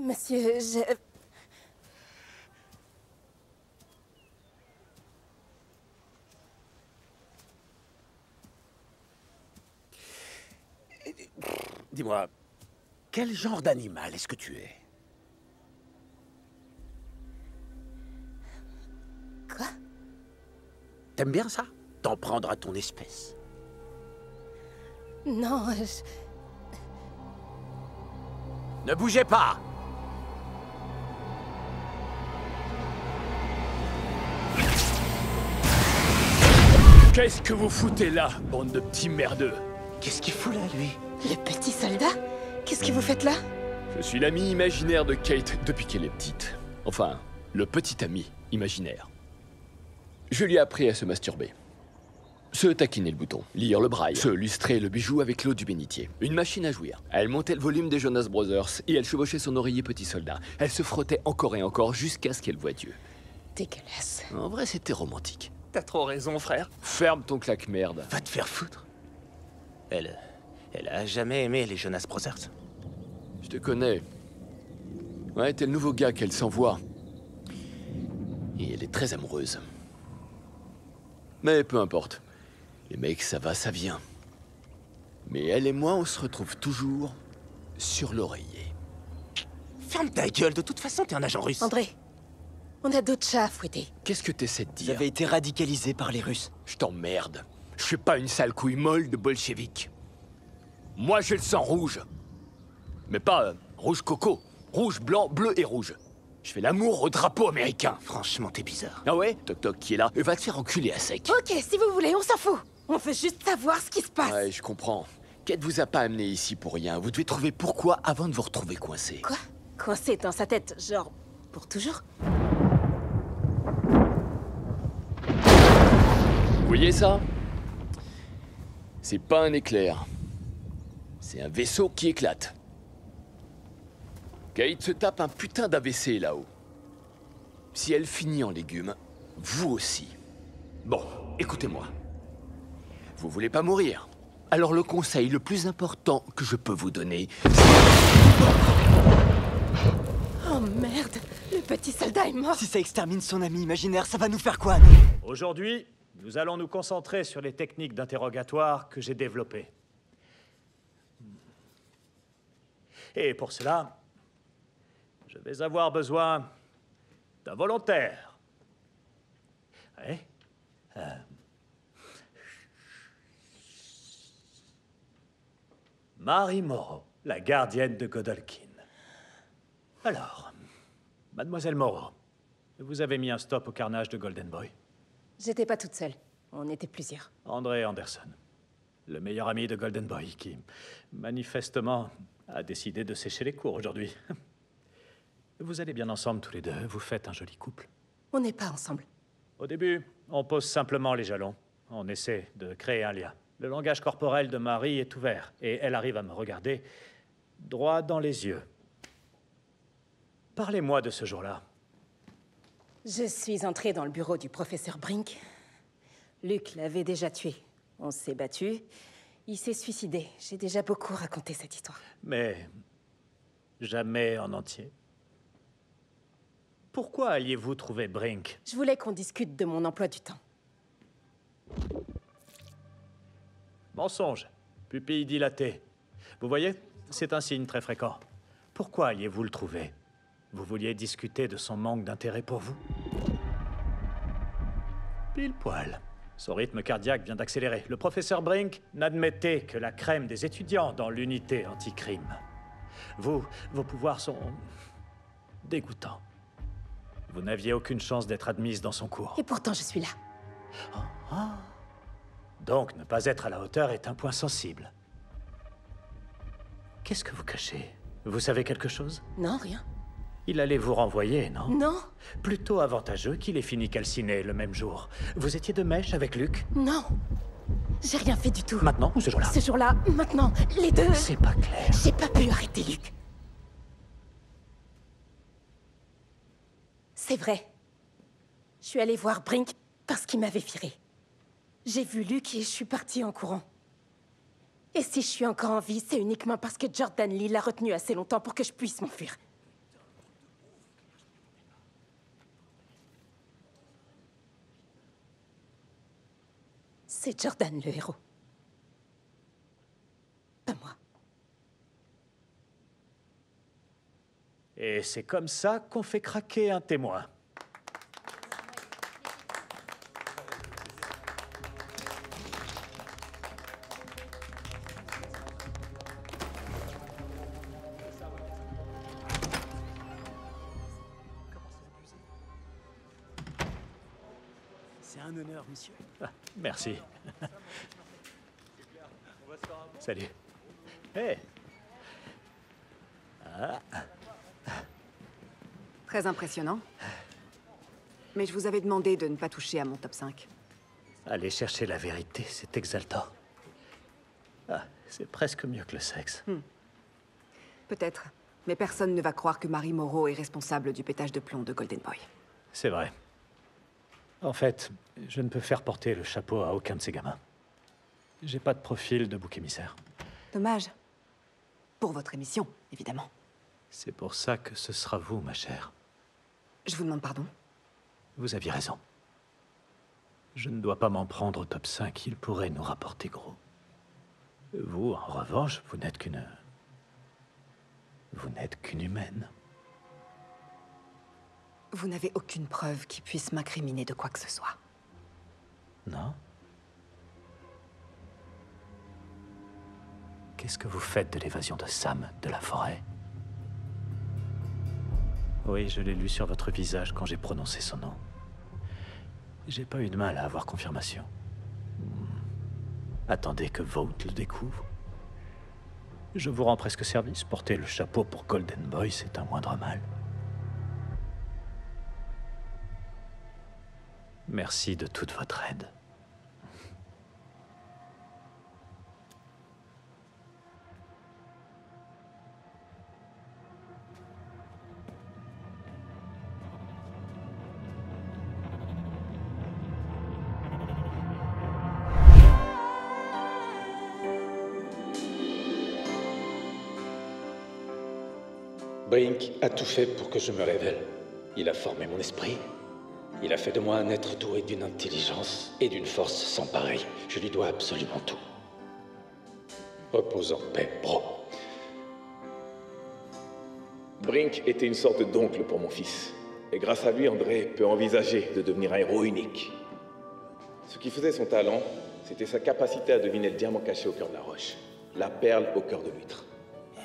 Monsieur, je... Dis-moi, quel genre d'animal est-ce que tu es? Quoi? T'aimes bien ça? T'en prendre à ton espèce? Non, je... Ne bougez pas! Qu'est-ce que vous foutez là, bande de petits merdeux? Qu'est-ce qu'il fout là, lui? Le petit soldat? Qu'est-ce que vous faites là? Je suis l'ami imaginaire de Kate depuis qu'elle est petite. Enfin, le petit ami imaginaire. Je lui ai appris à se masturber. Se taquiner le bouton, lire le braille, se lustrer le bijou avec l'eau du bénitier. Une machine à jouir. Elle montait le volume des Jonas Brothers et elle chevauchait son oreiller petit soldat. Elle se frottait encore et encore jusqu'à ce qu'elle voie Dieu. Dégueulasse. En vrai, c'était romantique. T'as trop raison, frère. Ferme ton claque-merde. Va te faire foutre. Elle a jamais aimé les Jonas Brothers. Je te connais. Ouais, t'es le nouveau gars qu'elle s'envoie. Et elle est très amoureuse. Mais peu importe. Les mecs, ça va, ça vient. Mais elle et moi, on se retrouve toujours sur l'oreiller. Ferme ta gueule, de toute façon, t'es un agent russe. André, on a d'autres chats à fouetter. Qu'est-ce que t'essaies de Vous dire? avez été radicalisé par les Russes. Je t'emmerde. Je suis pas une sale couille molle de bolchevique. Moi, j'ai le sang rouge. Mais pas rouge coco. Rouge, blanc, bleu et rouge. Je fais l'amour au drapeau américain. Franchement, t'es bizarre. Ah ouais? Toc toc qui est là? Va te faire enculer à sec. Ok, si vous voulez, on s'en fout. On veut juste savoir ce qui se passe. Ouais, je comprends. Kate vous a pas amené ici pour rien. Vous devez trouver pourquoi avant de vous retrouver coincé. Quoi? Coincé dans sa tête, genre, pour toujours? Vous voyez ça? C'est pas un éclair. C'est un vaisseau qui éclate. Kate se tape un putain d'AVC là-haut. Si elle finit en légumes, vous aussi. Bon, écoutez-moi. Vous voulez pas mourir? Alors le conseil le plus important que je peux vous donner, Oh merde, le petit soldat est mort. Si ça extermine son ami imaginaire, ça va nous faire quoi, nous? Aujourd'hui, nous allons nous concentrer sur les techniques d'interrogatoire que j'ai développées. Et pour cela, je vais avoir besoin d'un volontaire. Ouais. Marie Moreau, la gardienne de Godolkin. Alors, mademoiselle Moreau, vous avez mis un stop au carnage de Golden Boy. J'étais pas toute seule. On était plusieurs. André Anderson, le meilleur ami de Golden Boy, qui, manifestement, a décidé de sécher les cours aujourd'hui. Vous allez bien ensemble tous les deux, vous faites un joli couple. On n'est pas ensemble. Au début, on pose simplement les jalons. On essaie de créer un lien. Le langage corporel de Marie est ouvert, et elle arrive à me regarder droit dans les yeux. Parlez-moi de ce jour-là. Je suis entrée dans le bureau du professeur Brink. Luc l'avait déjà tué. On s'est battu. Il s'est suicidé. J'ai déjà beaucoup raconté cette histoire. Mais jamais en entier. Pourquoi alliez-vous trouver Brink? Je voulais qu'on discute de mon emploi du temps. Mensonge, pupille dilatée. Vous voyez, c'est un signe très fréquent. Pourquoi alliez-vous le trouver? Vous vouliez discuter de son manque d'intérêt pour vous? Pile poil. Son rythme cardiaque vient d'accélérer. Le professeur Brink n'admettait que la crème des étudiants dans l'unité anti-crime. Vos pouvoirs sont dégoûtants. Vous n'aviez aucune chance d'être admise dans son cours. Et pourtant, je suis là. Donc, ne pas être à la hauteur est un point sensible. Qu'est-ce que vous cachez? Vous savez quelque chose? Non, rien. Il allait vous renvoyer, non? Non, Plutôt avantageux qu'il ait fini calciné le même jour. Vous étiez de mèche avec Luc? non. J'ai rien fait du tout. Maintenant ou ce jour-là? Ce jour-là, maintenant, les deux... C'est pas clair. J'ai pas pu arrêter Luc. C'est vrai. Je suis allée voir Brink parce qu'il m'avait viré. J'ai vu Luc et je suis partie en courant. Et si je suis encore en vie, c'est uniquement parce que Jordan Lee l'a retenu assez longtemps pour que je puisse m'enfuir. C'est Jordan le héros. Pas moi. Et c'est comme ça qu'on fait craquer un témoin. C'est un honneur, monsieur. Ah, merci. Salut. Hé. Très impressionnant. Mais je vous avais demandé de ne pas toucher à mon top 5. Aller chercher la vérité, c'est exaltant. Ah, c'est presque mieux que le sexe. Peut-être. Mais personne ne va croire que Marie Moreau est responsable du pétage de plomb de Golden Boy. C'est vrai. En fait, je ne peux faire porter le chapeau à aucun de ces gamins. J'ai pas de profil de bouc émissaire. Dommage. Pour votre émission, évidemment. C'est pour ça que ce sera vous, ma chère. Je vous demande pardon. Vous aviez raison. Je ne dois pas m'en prendre au top 5, il pourrait nous rapporter gros. Vous, en revanche, vous n'êtes qu'une... Vous n'êtes qu'une humaine. Vous n'avez aucune preuve qui puisse m'incriminer de quoi que ce soit. Non? Qu'est-ce que vous faites de l'évasion de Sam de la forêt? Oui, je l'ai lu sur votre visage quand j'ai prononcé son nom. J'ai pas eu de mal à avoir confirmation. Attendez que Vought le découvre. Je vous rends presque service. Porter le chapeau pour Golden Boy, c'est un moindre mal. Merci de toute votre aide. Brink a tout fait pour que je me révèle. Il a formé mon esprit. Il a fait de moi un être doué d'une intelligence et d'une force sans pareil. Je lui dois absolument tout. Repose en paix, bro. Brink était une sorte d'oncle pour mon fils. Et grâce à lui, André peut envisager de devenir un héros unique. Ce qui faisait son talent, c'était sa capacité à deviner le diamant caché au cœur de la roche. La perle au cœur de l'huître.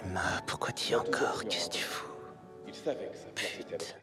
Emma, pourquoi dis encore? Qu'est-ce que tu fous? Il savait que sa place était là.